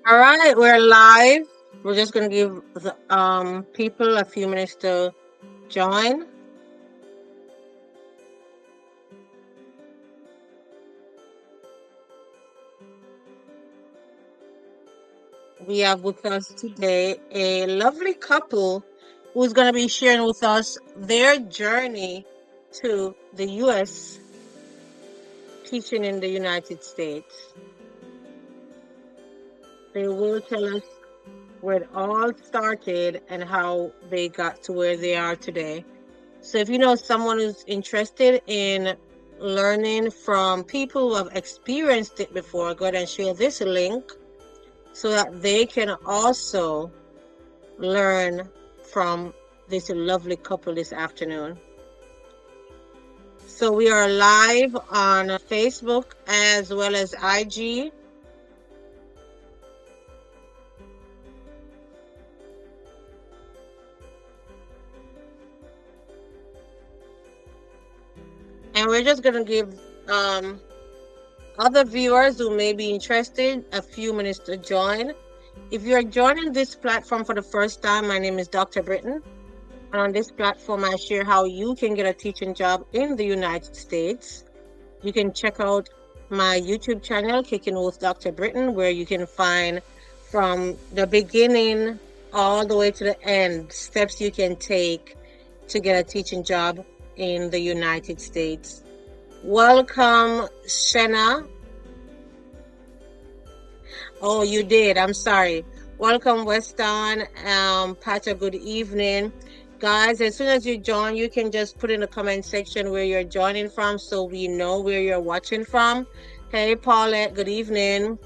All right, we're live. We're just gonna give the people a few minutes to join. We have with us today a lovely couple who's gonna be sharing with us their journey to the U.S. teaching in the United States. They will tell us where it all started and how they got to where they are today. So if you know someone who's interested in learning from people who have experienced it before, go ahead and share this link so that they can also learn from this lovely couple this afternoon. So we are live on Facebook as well as IG. And we're just going to give um, other viewers who may be interested a few minutes to join. If you're joining this platform for the first time, my name is Dr. Britton. And on this platform, I share how you can get a teaching job in the United States. You can check out my YouTube channel, Kicking with Dr. Britton, where you can find from the beginning all the way to the end steps you can take to get a teaching job in the United States. Welcome, Shenna. Oh, you did. I'm sorry. Welcome, Weston. Pacha, good evening. Guys, as soon as you join, you can just put in the comment section where you're joining from so we know where you're watching from. Hey, Paulette, good evening.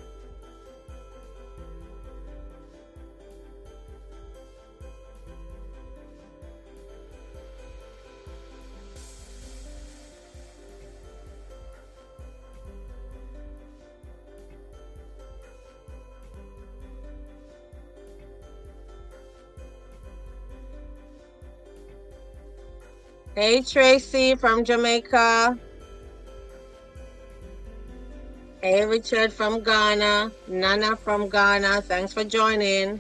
Hey, Tracy from Jamaica. Hey, Richard from Ghana. Nana from Ghana. Thanks for joining.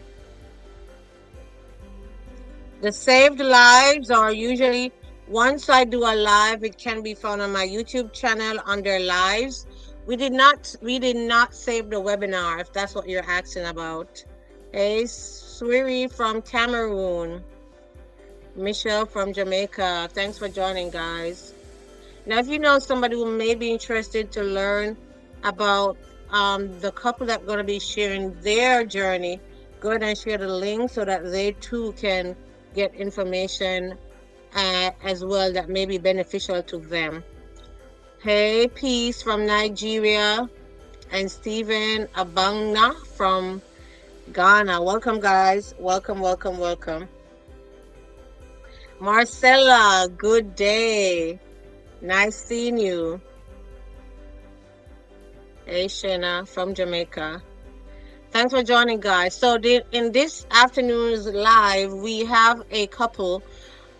The saved lives are usually, once I do a live, it can be found on my YouTube channel under lives. We did not save the webinar, if that's what you're asking about. Hey, Swiri from Cameroon. Michelle from Jamaica. Thanks for joining, guys. Now, if you know somebody who may be interested to learn about the couple that's going to be sharing their journey, go ahead and share the link so that they too can get information as well that may be beneficial to them. Hey, Peace from Nigeria and Stephen Abangna from Ghana. Welcome, guys. Welcome, welcome, welcome. Marcella, good day. Nice seeing you. Hey, Shana from Jamaica. Thanks for joining, guys. So in this afternoon's live, we have a couple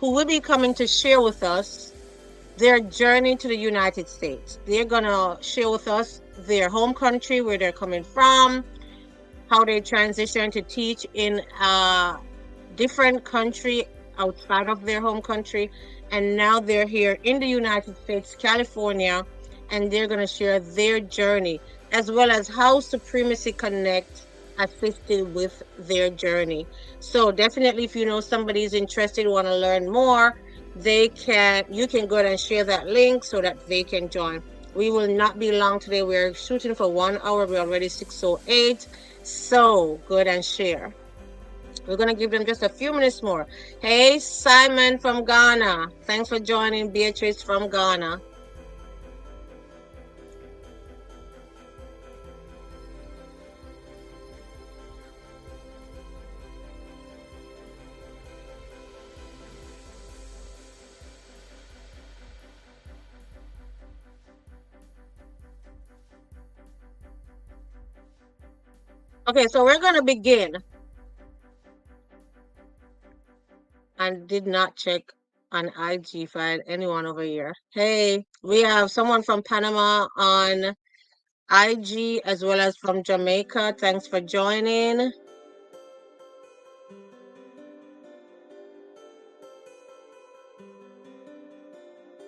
who will be coming to share with us their journey to the United States. They're going to share with us their home country, where they're coming from, how they transitioned to teach in a different country outside of their home country, and now they're here in the United States, California, and they're going to share their journey as well as how Supremacy Connect assisted with their journey. So definitely, if you know somebody is interested, want to learn more, you can go ahead and share that link so that they can join. We will not be long today. We're shooting for 1 hour. We're already 6:08. So go ahead and share. We're going to give them just a few minutes more. Hey, Simon from Ghana. Thanks for joining. Beatrice from Ghana. Okay, so we're going to begin. I did not check on IG if I had anyone over here. Hey, we have someone from Panama on IG, as well as from Jamaica. Thanks for joining.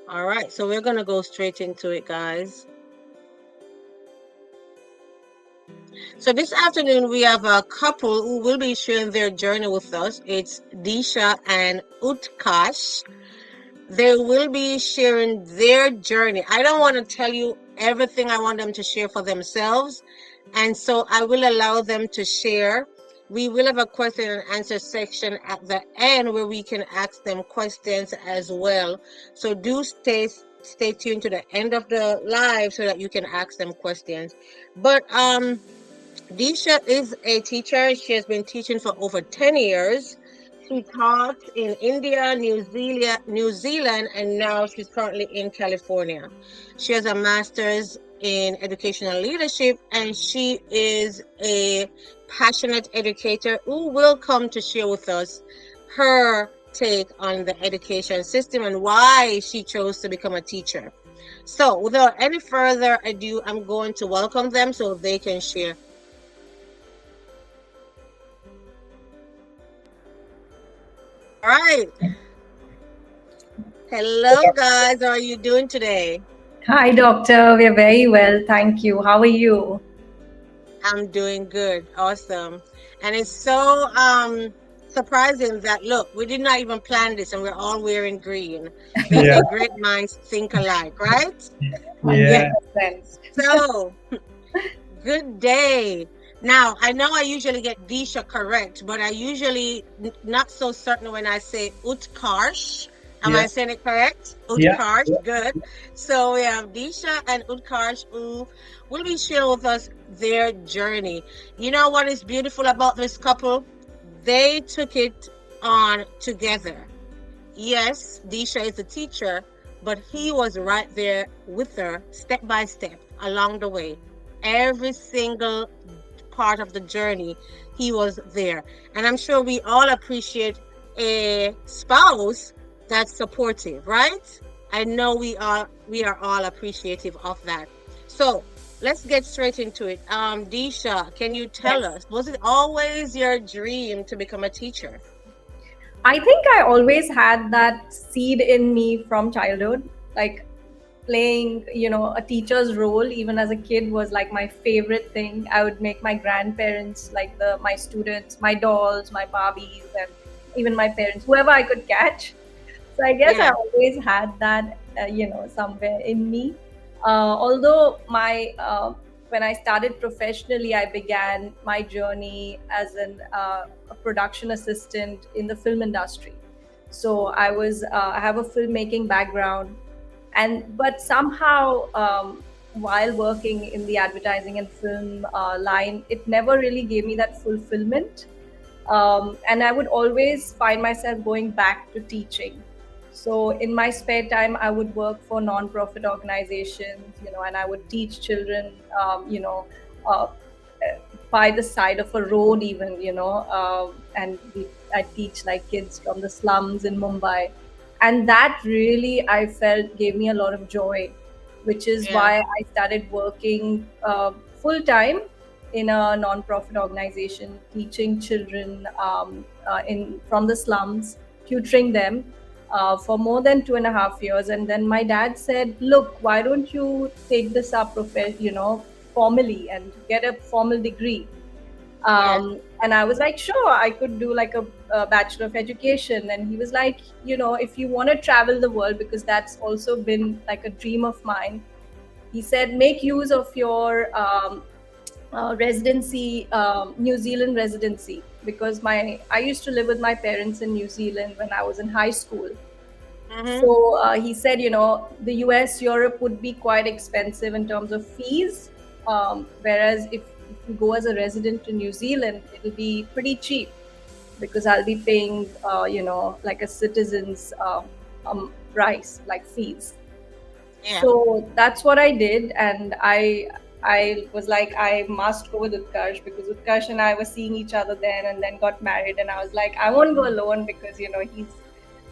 All right, so we're going to go straight into it, guys. So this afternoon, we have a couple who will be sharing their journey with us. It's Disha and Utkarsh. They will be sharing their journey. I don't want to tell you everything. I want them to share for themselves. And so I will allow them to share. We will have a question and answer section at the end where we can ask them questions as well. So do stay tuned to the end of the live so that you can ask them questions. But Disha is a teacher. She has been teaching for over 10 years. She taught in India, New Zealand, and now she's currently in California. She has a master's in educational leadership, and she is a passionate educator who will come to share with us her take on the education system and why she chose to become a teacher. So, without any further ado, I'm going to welcome them so they can share. All right. Hello, guys. How are you doing today? Hi, doctor. We're very well. Thank you. How are you? I'm doing good. Awesome. And it's so surprising that look, we did not even plan this and we're all wearing green. They Yeah, say great minds think alike, right? yeah, 100%. So, good day. Now, I know I usually get Disha correct, but I usually not so certain when I say Utkarsh. Am I yeah, saying it correct? yeah, Utkarsh, yeah. good. So we have Disha and Utkarsh who will be sharing with us their journey. You know what is beautiful about this couple? They took it on together. Yes, Disha is a teacher, but he was right there with her step by step along the way. Every single part of the journey, he was there. And I'm sure we all appreciate a spouse that's supportive, right? I know we are all appreciative of that. So let's get straight into it. Disha, can you tell Yes. us, was it always your dream to become a teacher? I think I always had that seed in me from childhood. Like playing, a teacher's role, even as a kid, was like my favorite thing. I would make my grandparents like my students, my dolls, my Barbies, and even my parents, whoever I could catch. So I guess I Yeah, always had that, somewhere in me. Although when I started professionally, I began my journey as a production assistant in the film industry. So I have a filmmaking background, and but somehow, while working in the advertising and film line, it never really gave me that fulfillment, and I would always find myself going back to teaching. So in my spare time, I would work for non-profit organizations, and I would teach children, uh, by the side of a road, even, I teach like kids from the slums in Mumbai, and that really I felt gave me a lot of joy, which is yeah, why I started working full time in a non-profit organization, teaching children in from the slums, tutoring them for more than 2.5 years. And then my dad said, "Look, why don't you take this up, formally and get a formal degree?" yes, And I was like, "Sure, I could do like a bachelor of education." And he was like, "If you want to travel the world, because that's also been like a dream of mine," he said, "make use of your residency, New Zealand residency, because I used to live with my parents in New Zealand when I was in high school." mm-hmm. So he said, the US, Europe would be quite expensive in terms of fees, whereas if you go as a resident to New Zealand, it'll be pretty cheap, because I'll be paying, like a citizen's price, like fees. Yeah, So that's what I did, and I was like, I must go with Utkarsh, because Utkarsh and I were seeing each other then, and then got married, and I was like, I won't go alone, because he's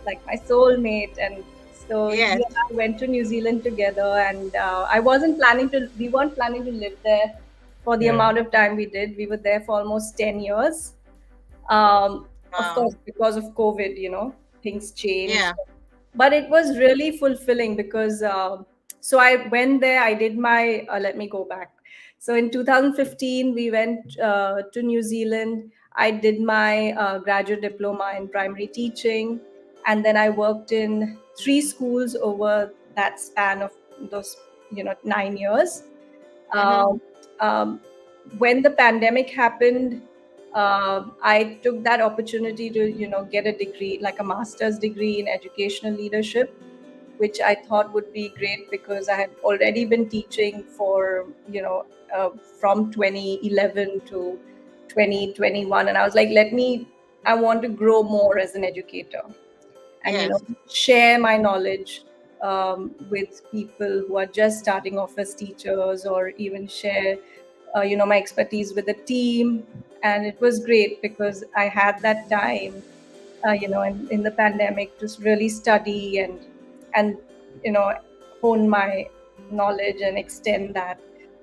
like my soulmate, and So he Yes. and I went to New Zealand together, and I wasn't planning to. We weren't planning to live there for the Yeah. amount of time we did. We were there for almost 10 years. Um, of Wow. course, because of COVID, things changed, Yeah. but it was really fulfilling because so I went there. I did my let me go back. So in 2015 we went to New Zealand. I did my graduate diploma in primary teaching, and then I worked in three schools over that span of those 9 years. Mm-hmm. um, um, when the pandemic happened, I took that opportunity to get a degree, like a master's degree in educational leadership, which I thought would be great because I had already been teaching for uh, from 2011 to 2021, and I was like, I want to grow more as an educator, and Yes. share my knowledge with people who are just starting off as teachers, or even share my expertise with the team. And it was great because I had that time in the pandemic to really study and you know hone my knowledge and extend that.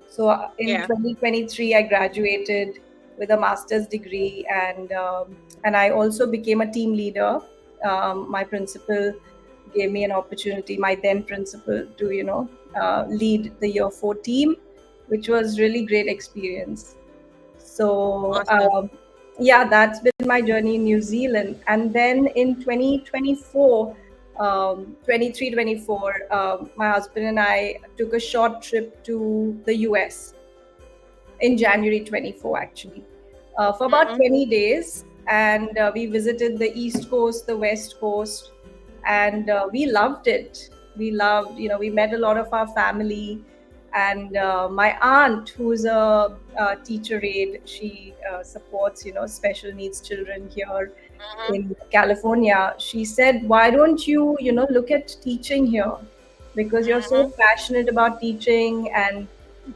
So in Yeah. 2023 I graduated with a master's degree, and I also became a team leader. My principal gave me an opportunity, my then principal, to lead the year 4 team, which was really great experience. So Awesome. yeah, that's been my journey in New Zealand. And then in 2024, 23, 24, my husband and I took a short trip to the US in January 24, actually, for about Mm-hmm. 20 days. And we visited the East Coast, the West Coast, and we loved it. We loved, we met a lot of our family. And my aunt, who's a teacher aide, she supports, special needs children here Mm-hmm. in California. She said, "Why don't you, look at teaching here? Because you're so Mm-hmm. passionate about teaching, and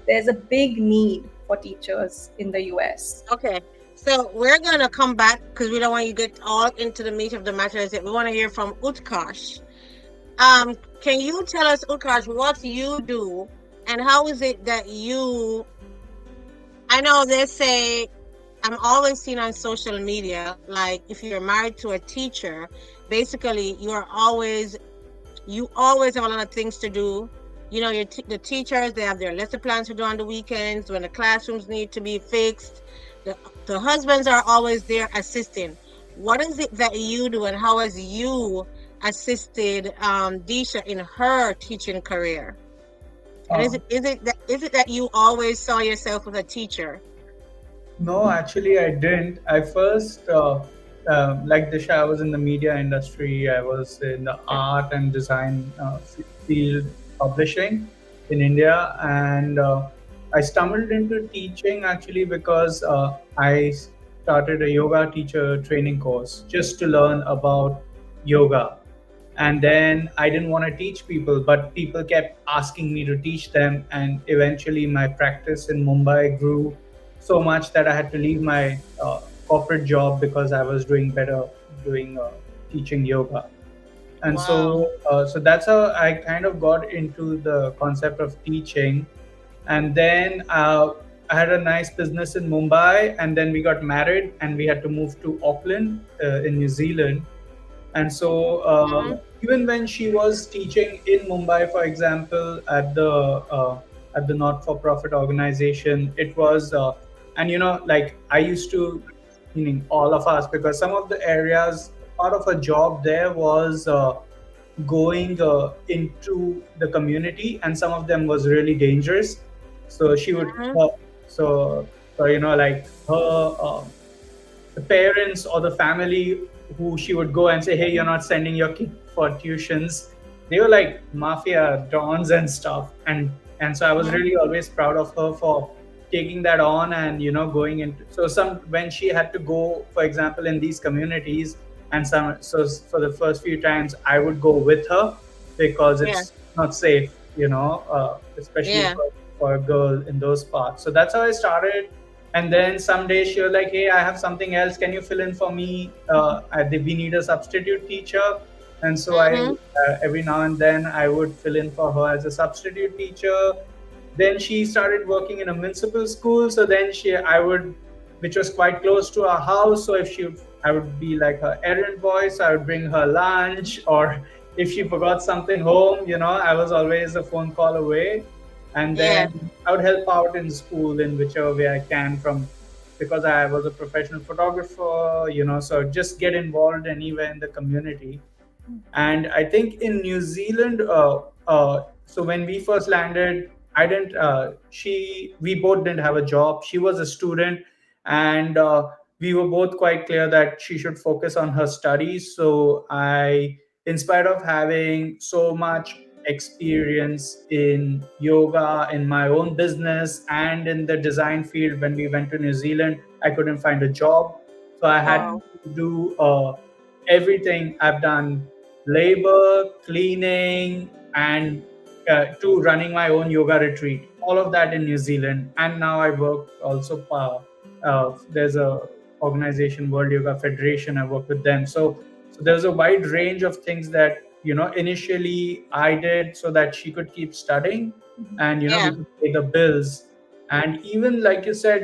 there's a big need for teachers in the US." Okay. So we're gonna come back because we don't want you to get all into the meat of the matter. Is it? We want to hear from Utkarsh. Can you tell us, Utkarsh, what you do and how is it that you? I know they say I'm always seen on social media, like if you're married to a teacher, basically you always have a lot of things to do. You know, the teachers, they have their lesson plans to do on the weekends when the classrooms need to be fixed. The, the husbands are always there assisting. What is it that you do, and how has you assisted Disha in her teaching career? And Uh, is it that you always saw yourself as a teacher? no, actually, I didn't. I first, like Disha, I was in the media industry. I was in the art and design field, publishing in India, and I stumbled into teaching actually because I started a yoga teacher training course just to learn about yoga. And then I didn't want to teach people, but people kept asking me to teach them, and eventually my practice in Mumbai grew so much that I had to leave my corporate job because I was doing better doing teaching yoga. And Wow. so that's how I kind of got into the concept of teaching. And then I had a nice business in Mumbai, and then we got married, and we had to move to Auckland in New Zealand. And so Mm-hmm. even when she was teaching in Mumbai, for example, at the not-for-profit organization, it was and like I used to, meaning all of us, because some of the areas, part of her job there was going into the community, and some of them was really dangerous. So she would Mm-hmm. so like her the parents or the family who she would go and say, "Hey, you're not sending your kid for tuitions." They were like mafia dons and stuff, and so I was Mm-hmm. really always proud of her for taking that on, and going into, so some when she had to go, for example, in these communities, and some so for the first few times I would go with her because Yeah. it's not safe, especially Yeah. for a girl in those parts. So that's how I started. And then someday she was like, "Hey, I have something else. Can you fill in for me? We need a substitute teacher." and so I Mm-hmm. every now and then I would fill in for her as a substitute teacher. Then she started working in a municipal school, so then I would, which was quite close to our house. So I would be like her errand boy. So I would bring her lunch, or if she forgot something home, I was always a phone call away. And Yeah. then I would help out in school in whichever way I can, from because I was a professional photographer, so just get involved anywhere in the community. And I think in New Zealand, so when we first landed, I didn't. We both didn't have a job. She was a student, and we were both quite clear that she should focus on her studies. So in spite of having so much experience in yoga, in my own business, and in the design field, when we went to New Zealand, I couldn't find a job. So I had Wow. to do everything. I've done labor, cleaning, and to running my own yoga retreat. All of that in New Zealand, and now I work also. There's a organization, World Yoga Federation. I work with them. So there's a wide range of things that initially I did so that she could keep studying, and we Yeah. could pay the bills. And even like you said,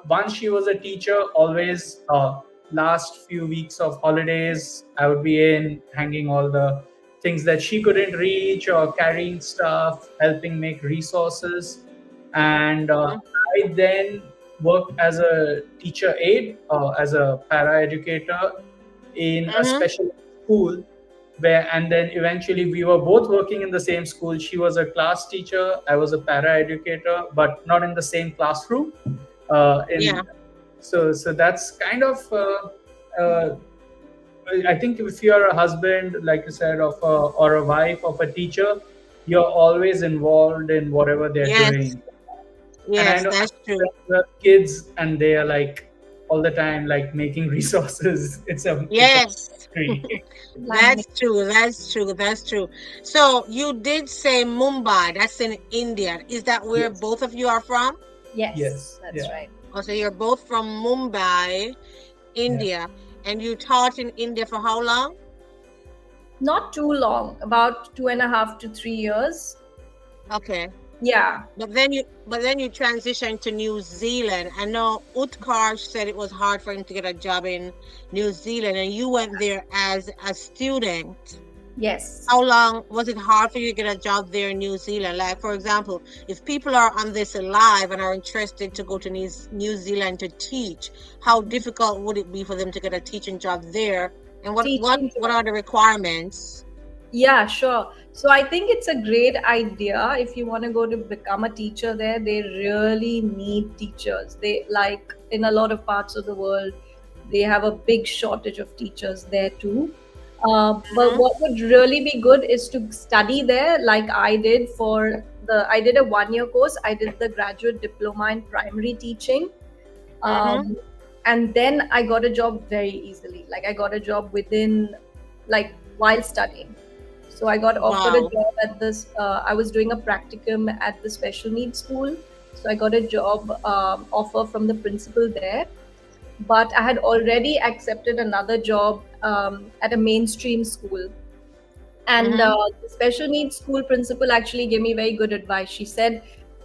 once she was a teacher, always last few weeks of holidays, I would be in hanging all the things that she couldn't reach, or carrying stuff, helping make resources. And Mm-hmm. I then worked as a teacher aide, as a para educator in a Mm-hmm. special school, where and then eventually we were both working in the same school. She was a class teacher, I was a para educator, but not in the same classroom. In Yeah. So that's kind of uh, I think if you're a husband, like you said, or a wife of a teacher, you're always involved in whatever they're Yes. doing. And I Yes, know that's true. the kids, and they are like all the time like making resources. It's a Yes. mystery. Laminate. That's true. That's true. That's true. So you did say Mumbai. That's in India. Is that where Yes, both of you are from? Yes, yes, that's yeah, right. Oh, so you're both from Mumbai, yeah. India, and you taught in India for how long? Not too long, about 2.5 to 3 years. Okay. Yeah. But then you transitioned to New Zealand. I know Utkarsh said it was hard for him to get a job in New Zealand, and you went there as a student. Yes. How long was it hard for you to get a job there in New Zealand? Like, for example, if people are on this live and are interested to go to New Zealand to teach, how difficult would it be for them to get a teaching job there? And what what Teaching what job. are the requirements? Yeah, sure. So I think it's a great idea if you want to go to become a teacher there. They really need teachers. They, like in a lot of parts of the world, they have a big shortage of teachers there too. But Mm-hmm. what would really be good is to study there, like I did I did a 1 year course. I did the graduate diploma in primary teaching. Mm-hmm. Um, and then I got a job very easily. Like I got a job within, like while studying. So I got offered a Wow. job at this. I was doing a practicum at the special needs school. So I got a job offer from the principal there. But I had already accepted another job at a mainstream school. And Mm-hmm. the special needs school principal actually gave me very good advice. She said,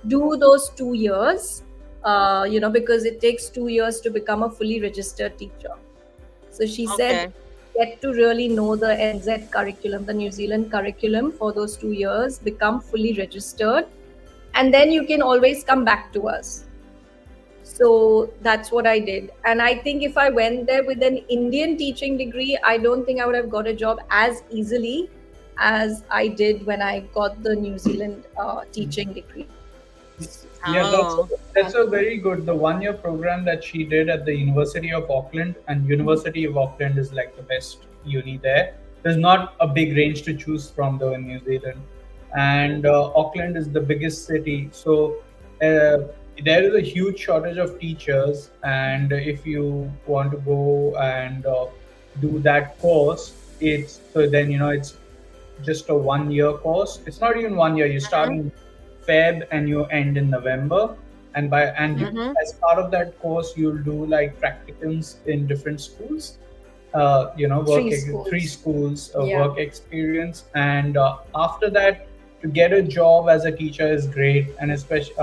do those 2 years, because it takes 2 years to become a fully registered teacher. So she said, Okay. get to really know the NZ curriculum, the New Zealand curriculum for those 2 years, become fully registered, and then you can always come back to us. So that's what I did. And I think if I went there with an Indian teaching degree, I don't think I would have got a job as easily as I did when I got the New Zealand teaching degree. Yeah, that's Oh. that's a very good. The 1 year program that she did at the University of Auckland, and University of Auckland is like the best uni there. There's not a big range to choose from though in New Zealand, and Auckland is the biggest city, so uh, there is a huge shortage of teachers. And if you want to go and do that course, it's so then it's just a 1 year course. It's not even 1 year. You start Mm-hmm. in Feb and you end in November. And Mm-hmm. as part of that course, you'll do like practicums in different schools. Three schools. three schools of Yeah. work experience, and after that, to get a job as a teacher is great, and especially,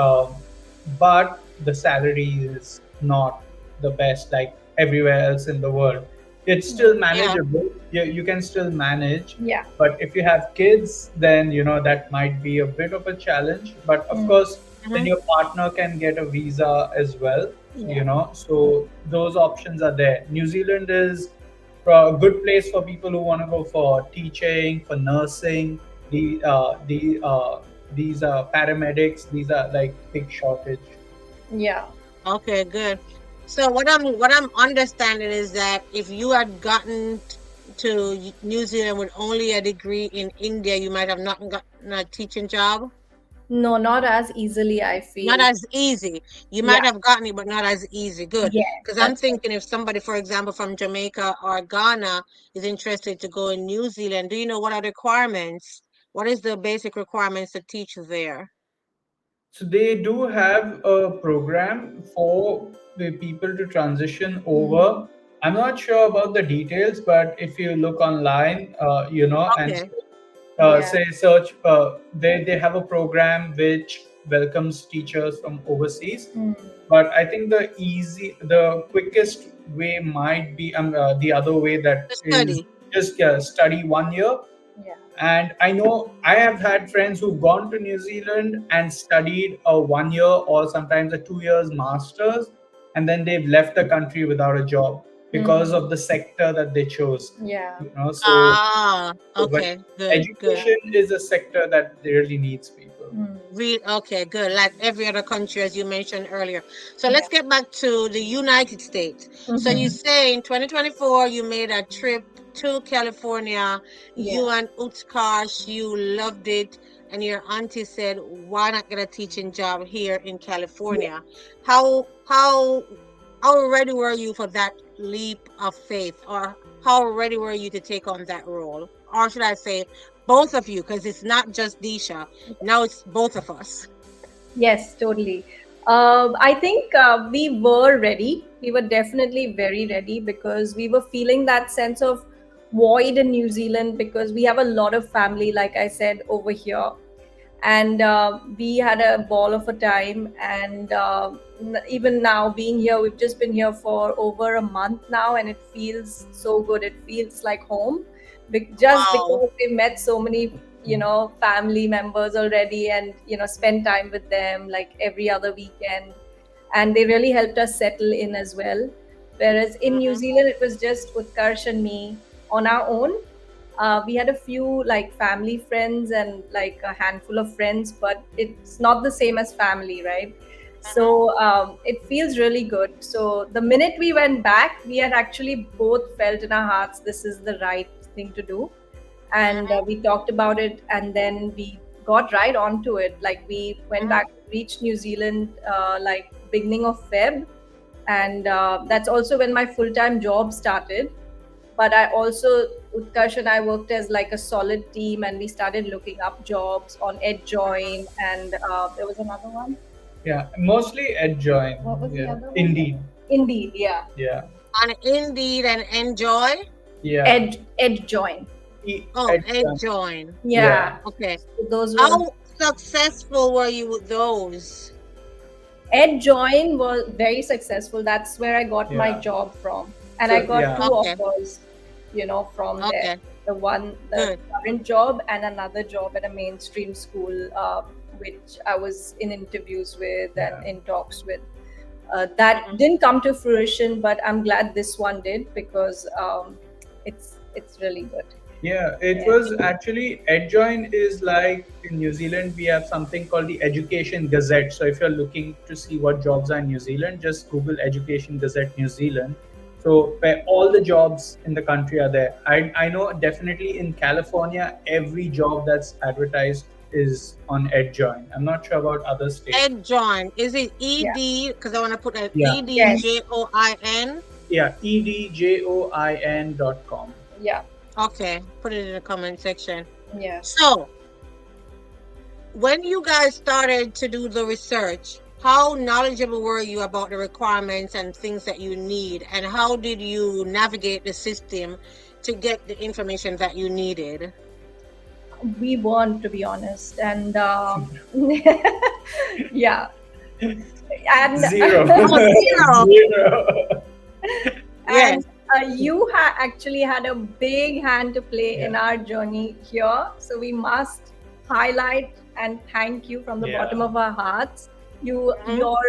but the salary is not the best like everywhere else in the world. It's still Yeah. manageable. You can still manage, Yeah. but if you have kids, then that might be a bit of a challenge. But of Mm. course, then Hmm. your partner can get a visa as well. Yeah. So those options are there. New Zealand is a good place for people who want to go for teaching, for nursing. These are paramedics. These are like big shortage. Yeah. Okay, good. So what I'm understanding is that if you had gotten to New Zealand with only a degree in India, you might have not gotten a teaching job. No, not as easily, I Not feel. as easy. You Yeah. might have gotten it, but not as easy. Good. Yes, Because I'm that's right. thinking if somebody, for example, from Jamaica or Ghana is interested to go in New Zealand, do you know what are the requirements? What is the basic requirements to teach there? So they do have a program for the people to transition over. I'm not sure about the details, but if you look online, and Okay. Yeah. say search, they have a program which welcomes teachers from overseas. Mm. But I think the quickest way might be the other way, that To is study. just study 1 year. Yeah. And I know I have had friends who've gone to New Zealand and studied a 1 year or sometimes a 2 years masters, and then they've left the country without a job because Mm. of the sector that they chose. Yeah. Ah, But okay. Good, good. education is a sector that really needs people. Mm. Okay, good. Like every other country, as you mentioned earlier. So Yeah. let's get back to the United States. So you Mm-hmm. say in 2024 you made a trip to California. Yeah. You and Utkarsh, you loved it, and your auntie said, "Why not get a teaching job here in Yeah. California?" How how how ready were you for that leap of faith, or how ready were you to take on that role, or should I say, both of you, because it's not just Disha. Now it's both of us. Yes, totally. I think we were ready. We were definitely very ready because we were feeling that sense of void in New Zealand because we have a lot of family, like I said, over here. And we had a ball of a time. And even now, being here, we've just been here for over a month now, and it feels so good. It feels like home, just Wow. because we met so many family members already, and spend time with them like every other weekend, and they really helped us settle in as well. Whereas in New Hmm. Zealand, it was just Utkarsh and me on our own. We had a few like family friends and like a handful of friends, but it's not the same as family, right? Hmm. So it feels really good. So the minute we went back, we had actually both felt in our hearts this is the right thing to do, and Hmm. we talked about it, and then we got right onto it. Like we went Hmm. back, reached New Zealand like beginning of Feb, and that's also when my full-time job started. But I also, Utkarsh and I worked as like a solid team, and we started looking up jobs on EdJoin, and there was another one. Yeah, mostly adjoin. What was the Yeah, other one? indeed. Indeed, yeah. Yeah, On Indeed and Enjoy. yeah. EdJoin. Oh, Adjoin. Enjoin. Yeah. Yeah. Okay. So those were How successful were you with those? EdJoin was very successful. That's where I got my Yeah. job from, and I So got yeah, two Okay. offers, from there. Okay. The Good. current job and another job at a mainstream school, which I was in interviews with and yeah. in talks with. That Hmm. didn't come to fruition, but I'm glad this one did because it's really good. Yeah, it Yeah. was actually Adjoin is like in New Zealand, we have something called the Education Gazette. So if you're looking to see what jobs are in New Zealand, just Google Education Gazette New Zealand. So where all the jobs in the country are there. I know definitely in California, every job that's advertised is on Adjoin. I'm not sure about other states. Enjoin. Is it Yeah. ED? Because I want to put an Yeah, Yes. EDJOIN. yeah, edjoin.com. Yeah. Okay. Put it in the comment section. Yeah. So, when you guys started to do the research, how knowledgeable were you about the requirements and things that you need, and how did you navigate the system to get the information that you needed? We weren't, to be honest, and yeah, and Zero. Oh, zero. Zero. Yes. and you actually had a big hand to play in Yeah. our journey here. So we must highlight and thank you from the bottom Yeah. of our hearts. You, Mhm. your,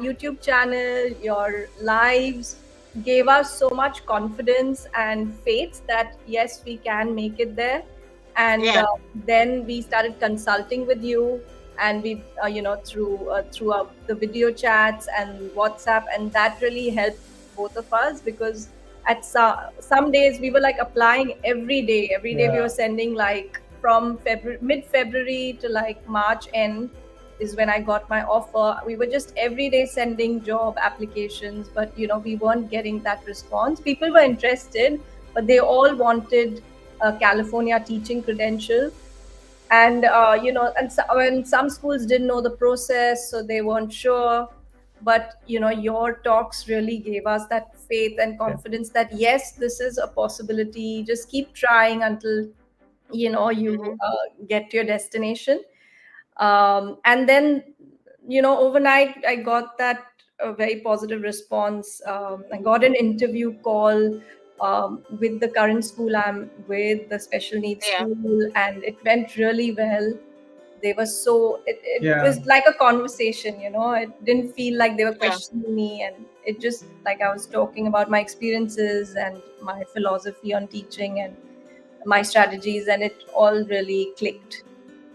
YouTube channel, your lives gave us so much confidence and faith that yes, we can make it there. And Yeah. then we started consulting with you, and we throughout the video chats and WhatsApp, and that really helped both of us, because at some days we were like applying every day we were Yeah. sending, like from February, mid-February to like March end is when I got my offer. We were just every day sending job applications, but we weren't getting that response. People were interested, but they all wanted a California teaching credential. And when some schools didn't know the process, so they weren't sure. But your talks really gave us that faith and Yeah. confidence that yes, this is a possibility. Just keep trying until you Mhm. get to your destination. And then overnight I got that very positive response. I got an interview call with the current school I'm with, the special needs Yeah. school, and it went really well. They were so, it Yeah. was like a conversation. It didn't feel like they were Yeah. questioning me, and it just like I was talking about my experiences and my philosophy on teaching and my strategies, and it all really clicked.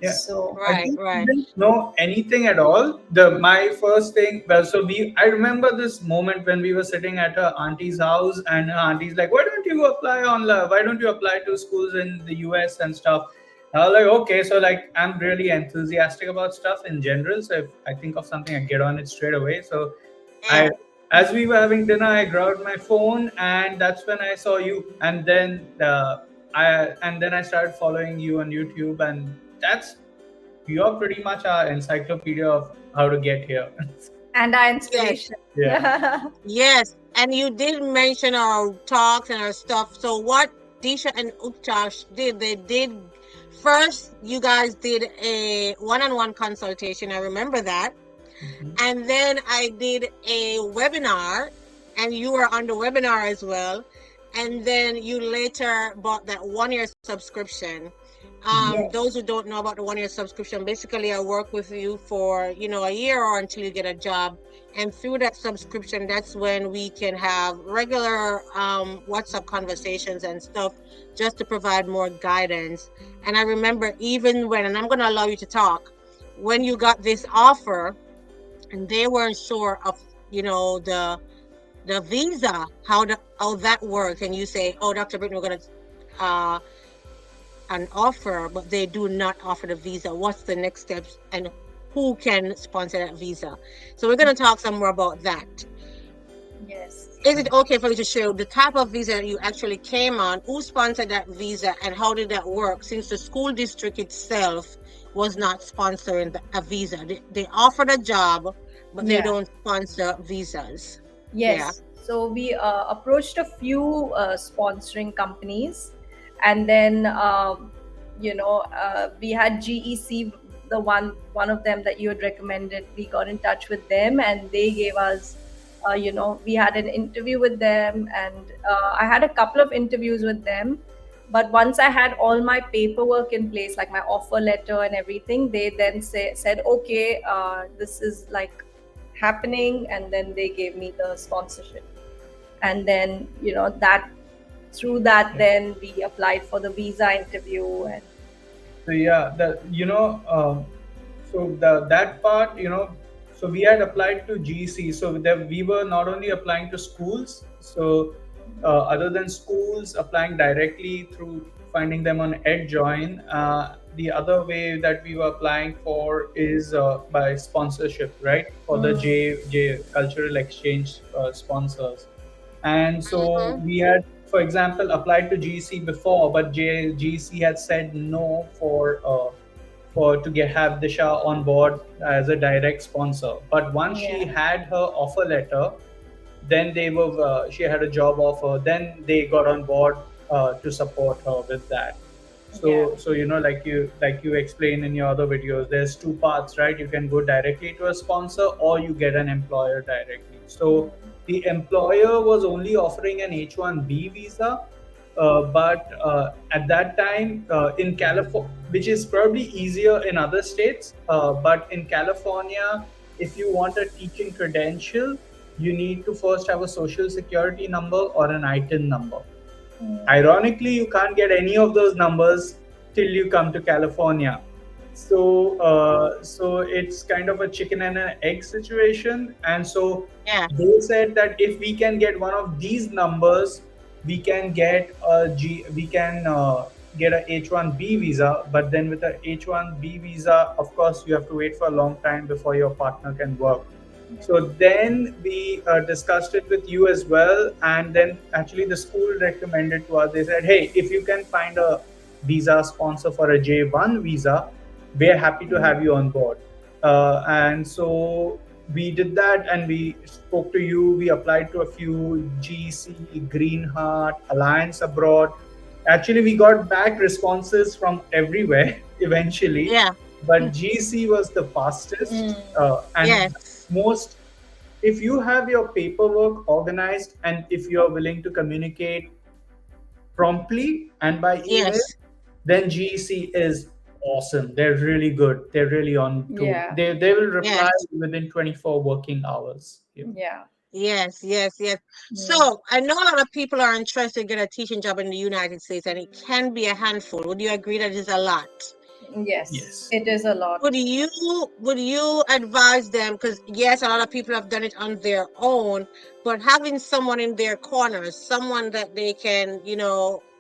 Yeah, So I Right. didn't Right. know anything at all. The my first thing, well, so we I remember this moment when we were sitting at her auntie's house, and her auntie's like, "Why don't you apply online? Why don't you apply to schools in the US and stuff?" I was like, "Okay." So like, I'm really enthusiastic about stuff in general. So if I think of something, I get on it straight away. So I, Yeah. as we were having dinner, I grabbed my phone, and that's when I saw you. And then I started following you on YouTube, and that's you're pretty much our encyclopedia of how to get here. and our Yes. inspiration. Yeah. Yes. And you did mention our talks and our stuff. So what Disha and Utkarsh did, they did first. You guys did a one-on-one consultation. I remember that. Mhm. And then I did a webinar, and you were on the webinar as well. And then you later bought that 1 year subscription. Mhm. Those who Yes. don't know about the 1 year subscription, basically I work with you for, a year or until you get a job. And through that subscription, that's when we can have regular WhatsApp conversations and stuff, just to provide more guidance. And I remember even when, and I'm going to allow you to talk, when you got this offer, and they weren't sure of the visa, how that works, and you say, oh, Dr. Britton, we're going to an offer, but they do not offer the visa. What's the next steps, and who can sponsor that visa? So we're going to talk some more about that. Yes. Is it okay for you to share the type of visa that you actually came on, who sponsored that visa, and how did that work, since the school district itself was not sponsoring a visa? They offered a job, but they Yeah. don't sponsor visas. Yeah. Yes. So we approached a few sponsoring companies, and then we had GEC, the one of them that you had recommended. We got in touch with them, and they gave us. We had an interview with them, and I had a couple of interviews with them. But once I had all my paperwork in place, like my offer letter and everything, they then said, okay, this is like happening, and then they gave me the sponsorship. And then that through that, Yeah. then we applied for the visa interview. And So yeah, so that part, so we had applied to GC. So that we were not only applying to schools. So other than schools, applying directly through finding them on EdJoin. The other way that we were applying for is by sponsorship, right? For the mm, J cultural exchange sponsors. And so Mm-hmm. we had, for example, applied to GC before, but GC had said no for to get have Disha on board as a direct sponsor. But once she Yeah. had her offer letter, then they were she had a job offer. Then they got on board to support her with that. Yeah. So like you explain in your other videos, there's two paths, right? You can go directly to a sponsor or you get an employer directly. So Mm. the employer was only offering an H1B visa, but at that time in California, which is probably easier in other states, but in California, if you want a teaching credential, you need to first have a social security number or an ITIN number. Mm. Ironically, you can't get any of those numbers till you come to California. So it's kind of a chicken and an egg situation. And so Yeah. they said that if we can get one of these numbers, we can get a H1B visa. But then with a H1B visa, of course, you have to wait for a long time before your partner can work. So then we discussed it with you as well, and then actually the school recommended to us. They said, "Hey, if you can find a visa sponsor for a J1 visa, we're happy to have you on board." And so we did that, and we spoke to you. We applied to a few GC, Green Heart, Alliance Abroad. Actually, we got back responses from everywhere eventually, Yeah. but GC was the fastest Mm. and Yes. most. If you have your paperwork organized and if you're willing to communicate promptly and by email, Yes. then GEC is awesome. They're really good. They're really on to. Yeah. They will reply Yes. within 24 working hours. Yeah. Yeah. Yes, yes, yes. Mm. So I know a lot of people are interested to get a teaching job in the United States, and it can be a handful. Would you agree that is a lot? Yes, Yes. it is a lot. Would you advise them? Because yes, a lot of people have done it on their own, but having someone in their corner, someone that they can,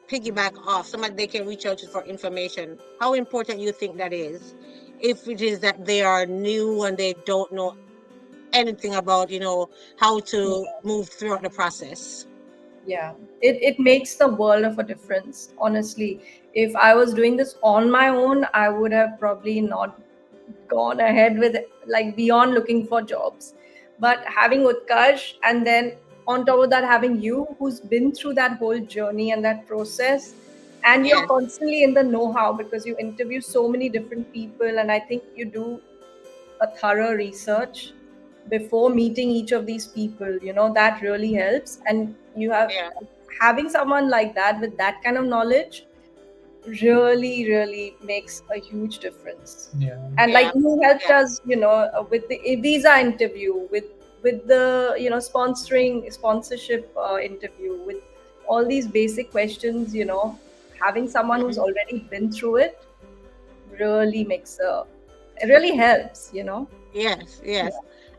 piggyback off, someone they can reach out to for information. How important you think that is? If it is that they are new and they don't know anything about, how to move throughout the process. Yeah, it makes the world of a difference, honestly. If I was doing this on my own, I would have probably not gone ahead with it, like beyond looking for jobs. But having Utkarsh, and then on top of that, having you who's been through that whole journey and that process, and you're Yes, constantly in the know-how because you interview so many different people, and I think you do a thorough research before meeting each of these people, that really helps. And you have yeah, having someone like that with that kind of knowledge really really makes a huge difference. Yeah. And like yeah, you helped yeah. us, with the visa interview, with the sponsorship interview, with all these basic questions, having someone who's Mhm. already been through it really makes a it really helps. Yes, yes. Yeah.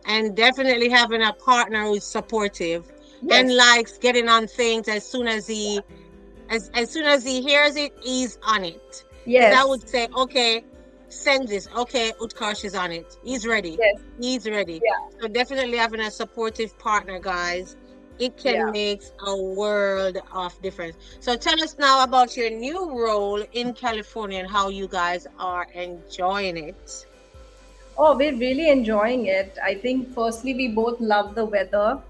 And definitely having a partner who's supportive and Yes. likes getting on things as soon as he hears it, he's on it. Because I Yes. would say, okay, send this. Okay, Utkarsh is on it. He's ready. Yes. He's ready. Yeah. So definitely having a supportive partner, guys, it can Yeah. make a world of difference. So tell us now about your new role in California and how you guys are enjoying it. Oh, we're really enjoying it. I think firstly we both love the weather,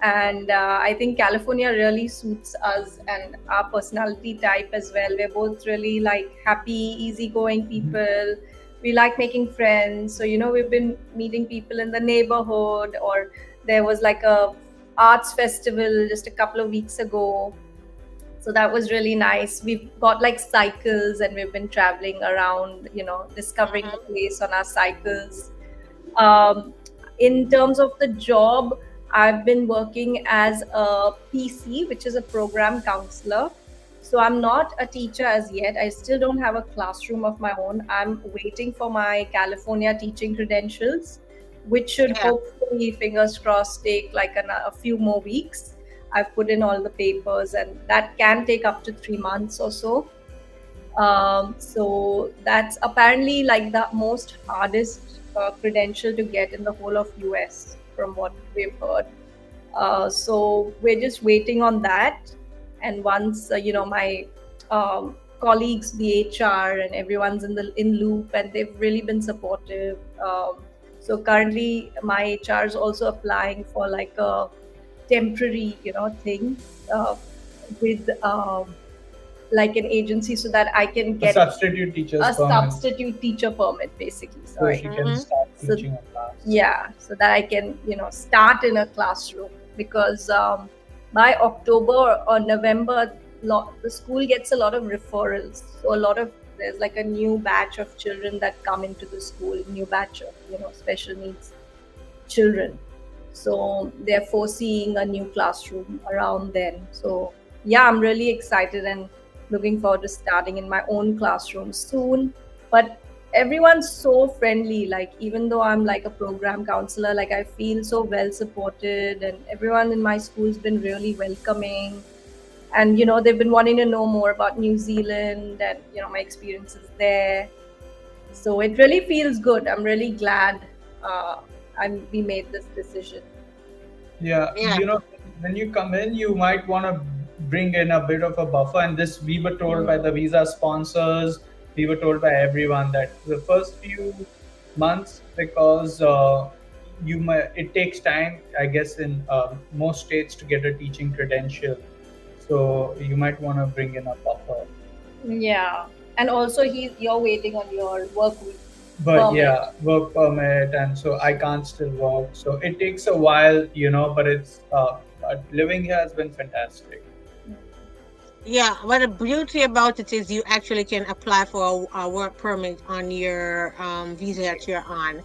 and I think California really suits us and our personality type as well. We're both really like happy, easygoing people. We like making friends. So we've been meeting people in the neighborhood, or there was like a arts festival just a couple of weeks ago. So that was really nice. We've got like cycles, and we've been traveling around, discovering the Mm-hmm. place on our cycles. Um, in terms of the job, I've been working as a PC, which is a program counselor. So I'm not a teacher as yet. I still don't have a classroom of my own. I'm waiting for my California teaching credentials, which should Yeah. hopefully, fingers crossed, take like a few more weeks. I've put in all the papers, and that can take up to 3 months or so. So that's apparently like the most hardest credential to get in the whole of US, from what we've heard. So we're just waiting on that. And once my um, colleagues, the HR, and everyone's in loop, and they've really been supportive. So currently, my HR is also applying for like a temporary, thing with like an agency, so that I can A get substitute teacher's a permit, substitute teacher permit, basically. so Sorry. she can Mm-hmm. start So teaching a class. yeah, so that I can, start in a classroom, because by October or November, the school gets a lot of referrals. So a lot of there's like a new batch of children that come into the school, new batch of special needs children. So they're foreseeing a new classroom around then. So yeah, I'm really excited and looking forward to starting in my own classroom soon. But everyone's so friendly. Like, even though I'm like a program counselor, like I feel so well supported, and everyone in my school's been really welcoming. And they've been wanting to know more about New Zealand and my experiences there. So it really feels good. I'm really glad uh, we made this decision. Yeah, Yeah. when you come in, you might want to bring in a bit of a buffer. And this, we were told by the visa sponsors, we were told by everyone that the first few months, because it takes time, I guess, in most states to get a teaching credential. So you might want to bring in a buffer. Yeah. And also, you're waiting on your work week But permit. yeah, work permit, and so I can't still work. So it takes a while, but it's but living here has been fantastic. Yeah, but the beauty about it is you actually can apply for a work permit on your visa that you're on, and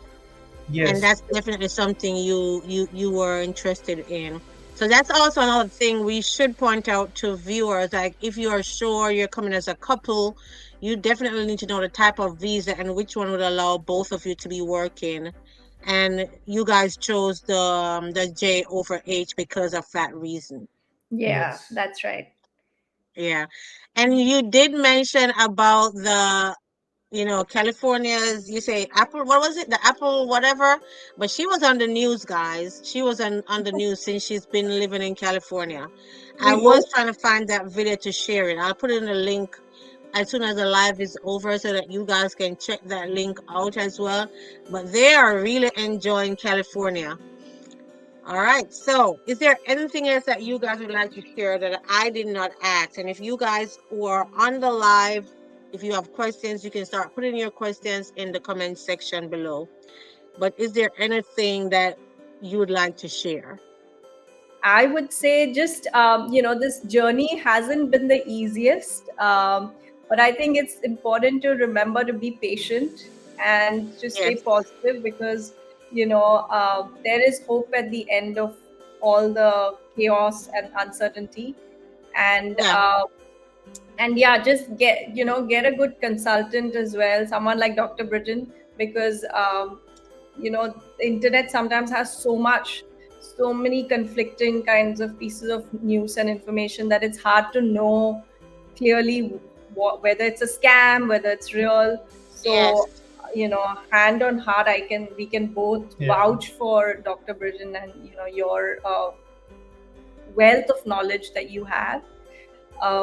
Yes, that's definitely something you were interested in. So that's also another thing we should point out to viewers. Like, if you are sure you're coming as a couple, you definitely need to know the type of visa and which one would allow both of you to be working. And you guys chose the J over H because of that reason. Yeah, yes. that's right. Yeah. And you did mention about California's, you say Apple, what was it? The Apple whatever. But she was on the news, guys. She was on the news since she's been living in California. I We was both. trying to find that video to share it. I'll put it in the link as soon as the live is over so that you guys can check that link out as well. But they are really enjoying California. All right. So, is there anything else that you guys would like to share that I did not ask? And if you guys who are on the live, if you have questions, you can start putting your questions in the comment section below. But is there anything that you would like to share? I would say, just this journey hasn't been the easiest, but I think it's important to remember to be patient and to stay Yes. positive, because there is hope at the end of all the chaos and uncertainty. And Yeah. yeah, just get a good consultant as well, someone like Dr. Britton, because the internet sometimes has so many conflicting kinds of pieces of news and information, that it's hard to know clearly whether it's a scam, whether it's real. Yes. So hand on heart, we can both Yeah. vouch for Dr. Britton, and your wealth of knowledge that you have.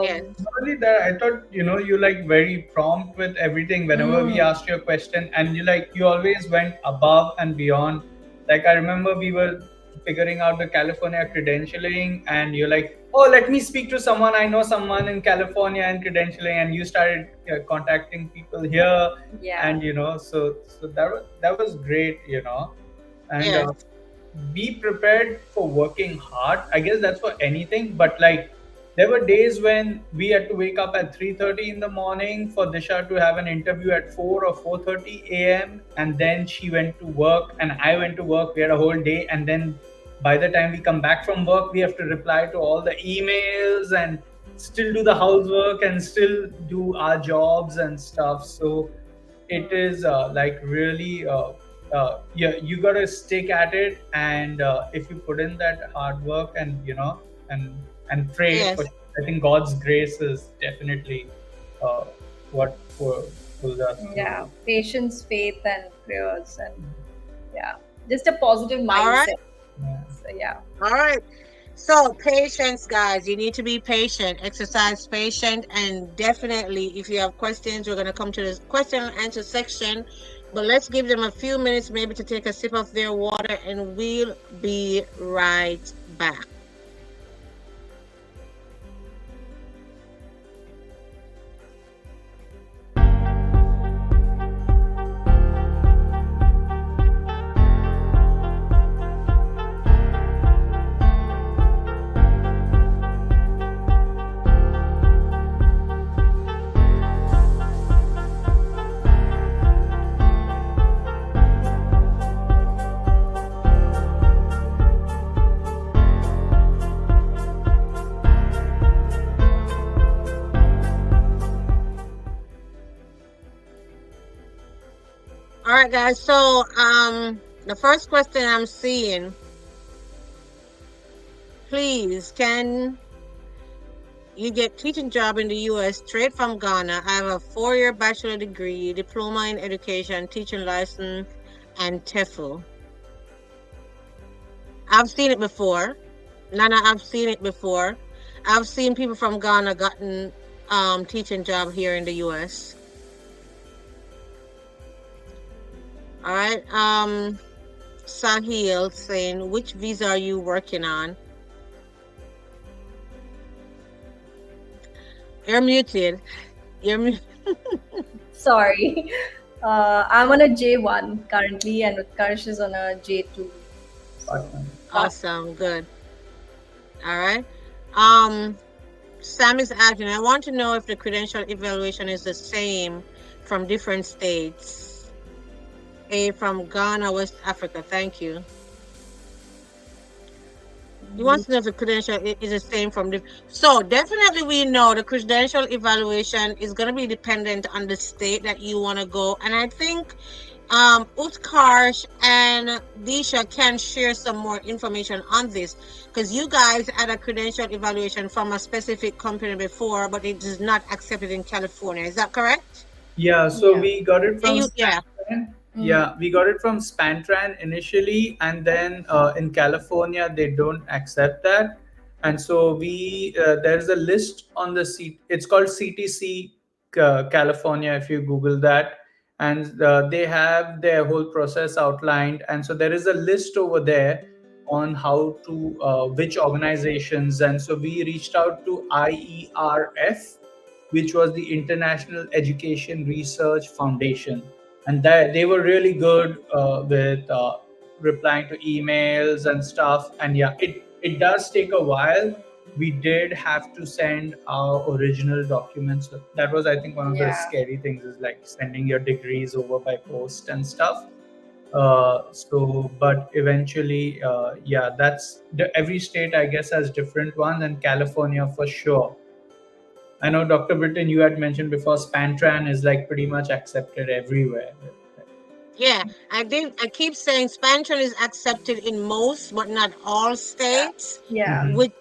Yes. Not only that, I thought, you like very prompt with everything whenever we Mm, asked you a question, and you always went above and beyond. Like, I remember we were figuring out the California credentialing, and you're like, oh, let me speak to someone. I know someone in California and credentialing, and you started contacting people here, yeah. and so that was great, and Yes. be prepared for working hard. I guess that's for anything, but like there were days when we had to wake up at 3:30 in the morning for Disha to have an interview at 4 or 4:30 a.m. and then she went to work and I went to work. We had a whole day, and then by the time we come back from work, we have to reply to all the emails and still do the housework and still do our jobs and stuff. So it is like really yeah, you got to stick at it, and if you put in that hard work and and pray Yes. for, I think God's grace is definitely uh, what pulls us Yeah, through. patience, faith, and prayers, and yeah, just a positive All right. mindset. Yeah. So yeah. All right. So, patience, guys. You need to be patient. Exercise patient, and definitely, if you have questions, we're gonna come to this question and answer section. But let's give them a few minutes, maybe to take a sip of their water, and we'll be right back. All right, guys. So, the first question I'm seeing, please, can you get teaching job in the US straight from Ghana? I have a 4-year bachelor degree, diploma in education, teaching license, and TEFL. I've seen it before. Nana, I've seen it before. I've seen people from Ghana gotten teaching job here in the US. All right. Sahil saying, which visa are you working on? You're muted. You're muted. Sorry. I'm on a J1 currently, and Utkarsh is on a J2. Partner. Awesome. Good. All right. Sam is asking, I want to know if the credential evaluation is the same from different states. A from Ghana, West Africa. Thank you. He wants to know if the credential is the same from the. So definitely, we know the credential evaluation is going to be dependent on the state that you want to go, and I think Utkarsh and Disha can share some more information on this because you guys had a credential evaluation from a specific company before, but it is not accepted in California. Is that correct? Yeah, so Yeah. we got it And from you, yeah. Spantran. Yeah, we got it from Spantran initially, and then in California they don't accept that, and so we there's a list on the C. It's called CTC California. If you Google that, and they have their whole process outlined, and so there is a list over there on how to which organizations, and so we reached out to IERF, which was the International Education Research Foundation. And they were really good with replying to emails and stuff. And yeah, it does take a while. We did have to send our original documents. That was, I think, one of the Yeah. scary things is like sending your degrees over by post and stuff. But eventually, yeah, every state, I guess, has different ones, and California for sure. I know Dr. Britton, you had mentioned before, Spantran is like pretty much accepted everywhere. Yeah, I keep saying Spanish is accepted in most, but not all states. Yeah. Mhm. Which,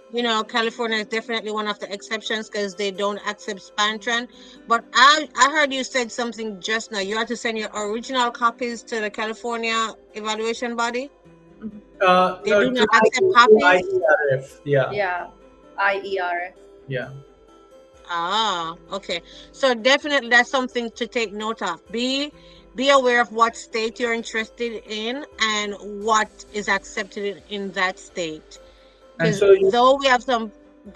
California is definitely one of the exceptions because they don't accept Spanish. But I heard you said something just now. You have to send your original copies to the California evaluation body. They No, do to not accept to copies. IERF. Yeah. Yeah. IERF. Yeah. Ah, okay. So definitely that's something to take note of. Be aware of what state you're interested in and what is accepted in that state. And Because so you though we have some,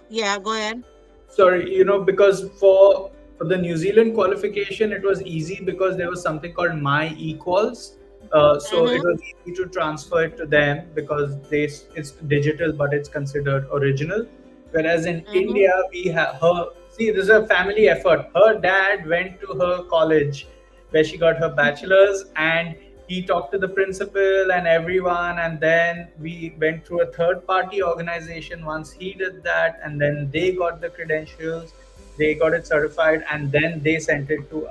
yeah, go ahead. Sorry, because for the New Zealand qualification, it was easy because there was something called My Equals. So Mm-hmm. it was easy to transfer it to them because it's digital, but it's considered original. Whereas in Mm-hmm. India, we have her. See, this is a family effort. Her dad went to her college where she got her bachelor's, and he talked to the principal and everyone, and then we went through a third party organization once he did that, and then they got the credentials, they got it certified, and then they sent it to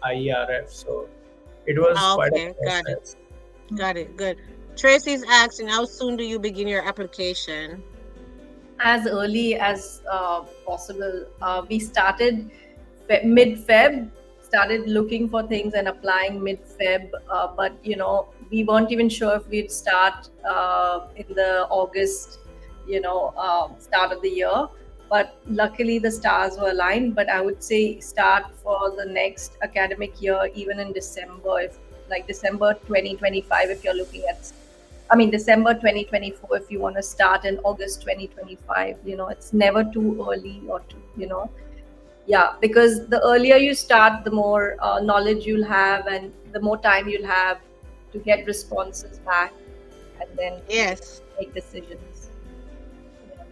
IERF. So it was quite a Okay, got it. process. Got it. Good. Tracy's asking, how soon do you begin your application? As early as possible. We started mid-Feb, started looking for things and applying mid-Feb, but we weren't even sure if we'd start in the August, start of the year. But luckily, the stars were aligned. But I would say start for the next academic year, even in December, if like December 2025, if you're looking at, I mean, December 2024, if you want to start in August 2025, it's never too early or too, yeah, because the earlier you start, the more knowledge you'll have and the more time you'll have to get responses back and then Yes. make decisions.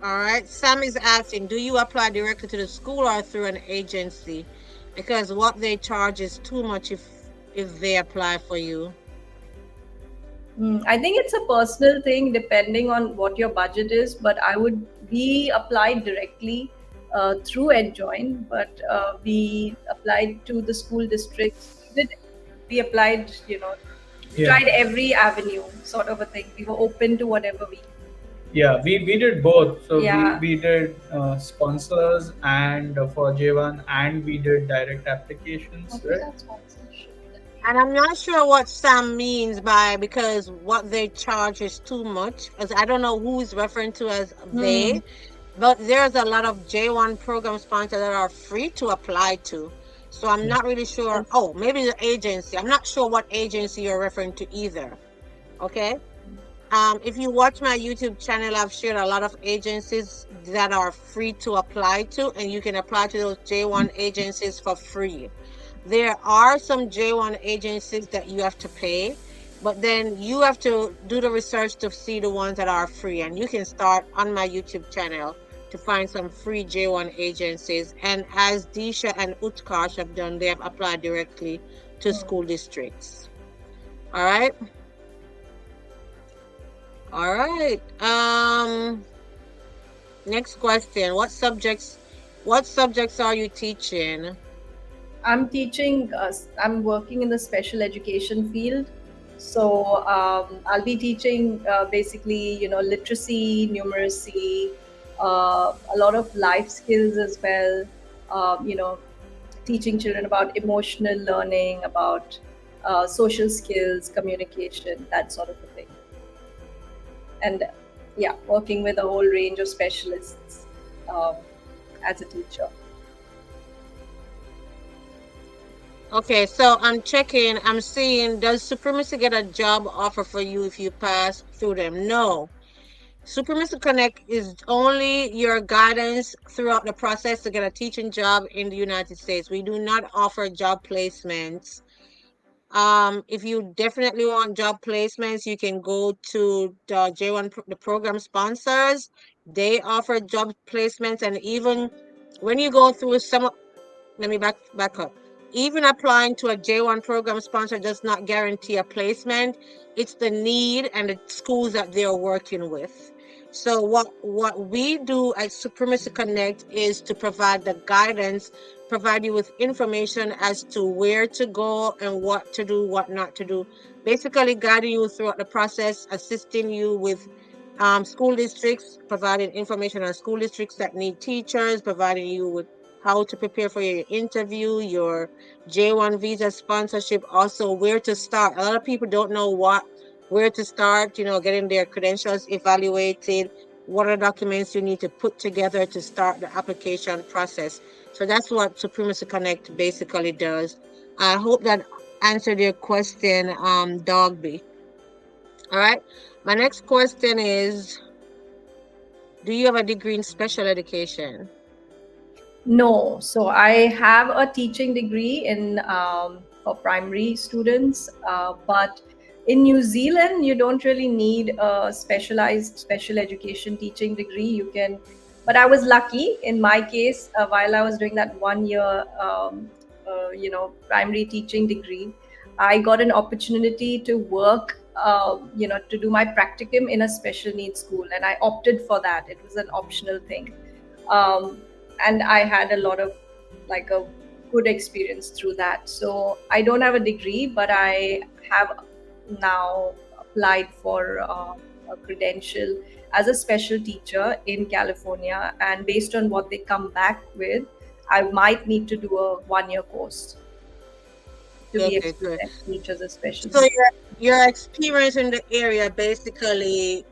All right. Sam is asking, do you apply directly to the school or through an agency? Because what they charge is too much if they apply for you. I think it's a personal thing depending on what your budget is, but I would we applied directly through EdJoin, but we applied to the school districts. We applied, we Yeah. tried every avenue, sort of a thing. We were open to whatever we. Yeah, we did both. So Yeah. we did sponsors and for J1, and we did direct applications, Okay, right? that's sponsorship. And I'm not sure what Sam means by because what they charge is too much. As I don't know who is referring to as they, but there's a lot of J1 program sponsors that are free to apply to. So I'm not really sure. Oh, maybe the agency. I'm not sure what agency you're referring to either. Okay. If you watch my YouTube channel, I've shared a lot of agencies that are free to apply to, and you can apply to those J1 agencies for free. There are some J1 agencies that you have to pay, but then you have to do the research to see the ones that are free. And you can start on my YouTube channel to find some free J1 agencies. And as Disha and Utkarsh have done, they have applied directly to school districts. All right. All right. Next question. What subjects are you teaching? I'm teaching, I'm working in the special education field. So I'll be teaching basically, literacy, numeracy, a lot of life skills as well, teaching children about emotional learning, about social skills, communication, that sort of a thing. And yeah, working with a whole range of specialists as a teacher. Okay, so I'm checking. I'm seeing, does Supremacy get a job offer for you if you pass through them? No. Supremacy Connect is only your guidance throughout the process to get a teaching job in the United States. We do not offer job placements. If you definitely want job placements, you can go to the J1, the program sponsors. They offer job placements, and even when you go through some, let me back up. Even applying to a J1 program sponsor does not guarantee a placement. It's the need and the schools that they're working with. So what we do at Supremacy Connect is to provide the guidance, provide you with information as to where to go and what to do, what not to do. Basically guiding you throughout the process, assisting you with school districts, providing information on school districts that need teachers, providing you with how to prepare for your interview, your J1 visa sponsorship, also where to start. A lot of people don't know where to start, getting their credentials evaluated, what are documents you need to put together to start the application process. So that's what Supremacy Connect basically does. I hope that answered your question, Dogby. All right. My next question is, do you have a degree in special education? No, so I have a teaching degree in for primary students, but in New Zealand you don't really need a specialized special education teaching degree. You can, but I was lucky in my case while I was doing that 1 year, primary teaching degree. I got an opportunity to work, to do my practicum in a special needs school, and I opted for that. It was an optional thing. And I had a lot of like a good experience through that. So I don't have a degree, but I have now applied for a credential as a special teacher in California. And based on what they come back with, I might need to do a 1 year course to be Okay, able good. to teach as a special So teacher. your experience in the area basically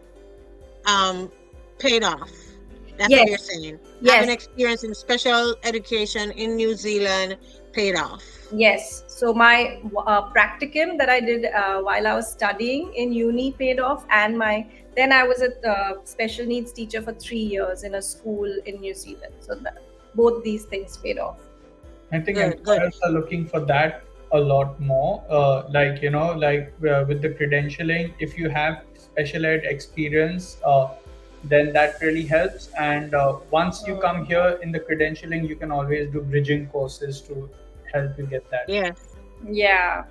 paid off. That's what Yes, you're saying. Having yes, experience in special education in New Zealand paid off. yes. So my practicum that I did while I was studying in uni paid off, and my then I was a special needs teacher for 3 years in a school in New Zealand. So both these things paid off. I think Good, good. employers are looking for that a lot more. With the credentialing, if you have special ed experience, then that really helps. And once you come Mm. here in the credentialing, you can always do bridging courses to help you get that. Yes. Yeah.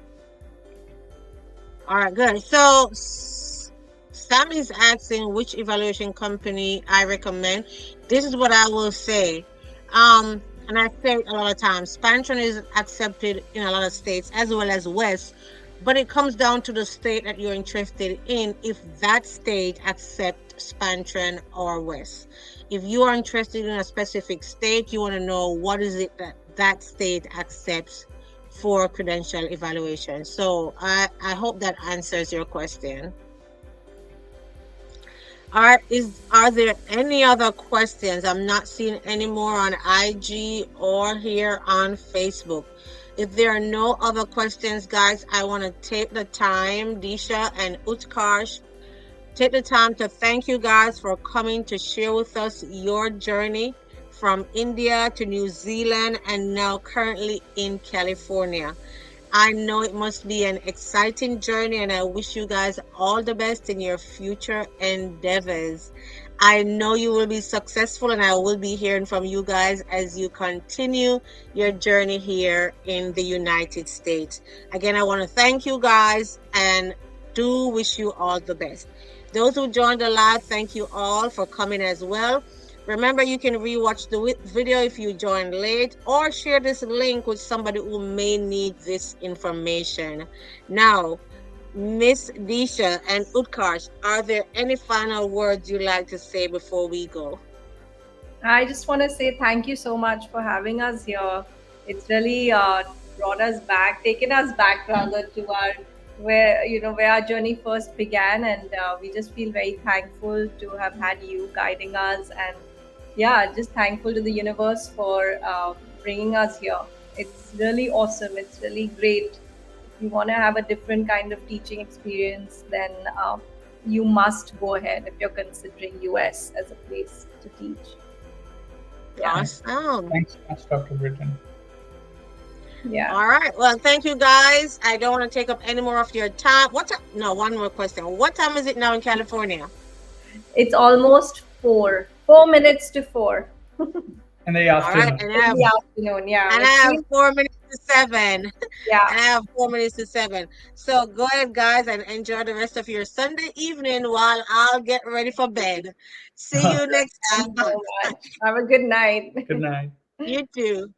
All right, good. So Sam is asking which evaluation company I recommend. This is what I will say. And I say it a lot of times, Spantron is accepted in a lot of states as well as West, but it comes down to the state that you're interested in, if that state accepts Spantron or West. If you are interested in a specific state, you want to know what is it that that state accepts for credential evaluation. So I hope that answers your question. Are there any other questions? I'm not seeing any more on IG or here on Facebook. If there are no other questions, guys, I want to take the time, Disha and Utkarsh, take the time to thank you guys for coming to share with us your journey from India to New Zealand and now currently in California. I know it must be an exciting journey, and I wish you guys all the best in your future endeavors. I know you will be successful, and I will be hearing from you guys as you continue your journey here in the United States. Again, I want to thank you guys and do wish you all the best. Those who joined the live, thank you all for coming as well. Remember, you can rewatch the video if you joined late, or share this link with somebody who may need this information. Now, Miss Disha and Utkarsh, are there any final words you'd like to say before we go? I just want to say thank you so much for having us here. It's really brought us back, taken us back rather to our where our journey first began, and we just feel very thankful to have had you guiding us, and yeah, just thankful to the universe for bringing us here. It's really awesome. It's really great. If you want to have a different kind of teaching experience, then you must go ahead if you're considering US as a place to teach. Yeah. Awesome. Thanks so much, Dr. Britton. Yeah. All right. Well, thank you guys. I don't want to take up any more of your time. What time? No, one more question. What time is it now in California? It's almost 4. 4 minutes to 4 In the All right. afternoon. And in the afternoon. Yeah. I It have seems, 4 minutes to 7. yeah. And I have 4 minutes to 7. So go ahead, guys, and enjoy the rest of your Sunday evening while I'll get ready for bed. See you next Thank time. you so much. Have a good night. Good night. You too.